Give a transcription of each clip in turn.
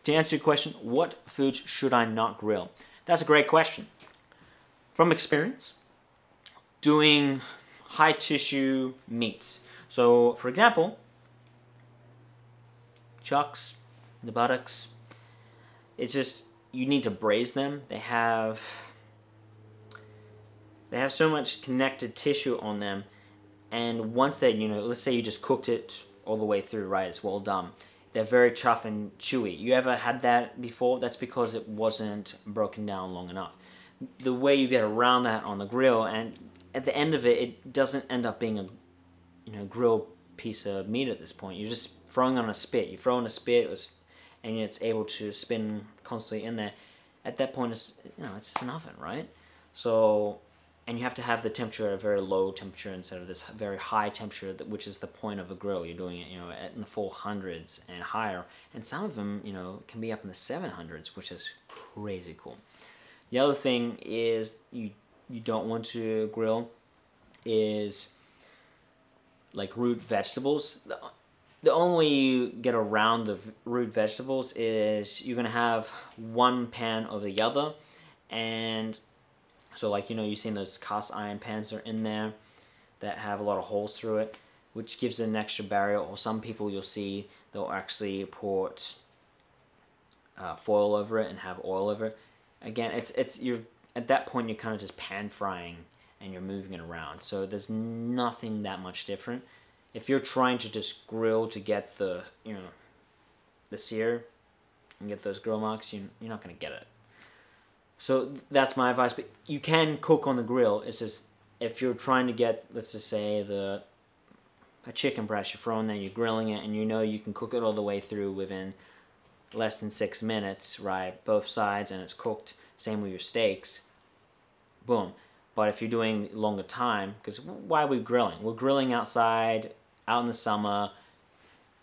To answer your question, what foods should I not grill? That's a great question. From experience, doing high tissue meats. So, for example, chucks, the buttocks, it's just, you need to braise them. They have so much connected tissue on them, and once they, let's say you just cooked it all the way through, right, it's well done, they're very tough and chewy. You ever had that before? That's because it wasn't broken down long enough. The way you get around that on the grill, and at the end of it, it doesn't end up being a grilled piece of meat at this point. You're just throwing on a spit. You throw on a spit, and it's able to spin constantly in there. At that point, it's it's an oven, right? So, and you have to have the temperature at a very low temperature instead of this very high temperature, which is the point of a grill. You're doing it, in the 400s and higher, and some of them, can be up in the 700s, which is crazy cool. The other thing is you don't want to grill is like root vegetables. The only way you get around the root vegetables is you're gonna have one pan or the other, and so like you've seen those cast iron pans that are in there that have a lot of holes through it, which gives it an extra barrier. Or some people you'll see they'll actually put foil over it and have oil over it. Again, you're at that point you're kind of just pan frying and you're moving it around. So there's nothing that much different. If you're trying to just grill to get the the sear and get those grill marks, you're not gonna get it. So that's my advice. But you can cook on the grill. It's just if you're trying to get, let's just say a chicken breast, you're throwing there, you're grilling it, and you can cook it all the way through within less than 6 minutes, right? Both sides, and it's cooked. Same with your steaks. Boom. But if you're doing longer time, because why are we grilling? We're grilling outside, out in the summer.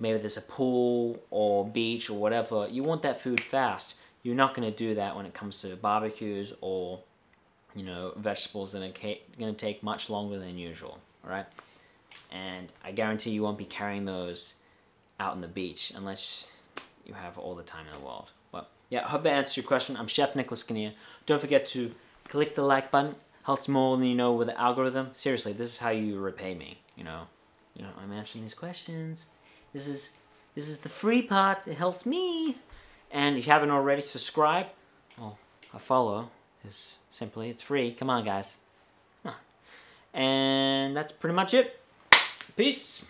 Maybe there's a pool or beach or whatever. You want that food fast. You're not going to do that when it comes to barbecues or, vegetables that are going to take much longer than usual, all right? And I guarantee you won't be carrying those out on the beach unless you have all the time in the world. But yeah, I hope that answers your question. I'm Chef Nicolas Ganea. Don't forget to click the like button. Helps more than with the algorithm. Seriously, this is how you repay me. I'm answering these questions. This is the free part. It helps me. And if you haven't already, subscribe. Well, a follow is simply, it's free. Come on, guys. Come on. And that's pretty much it. Peace.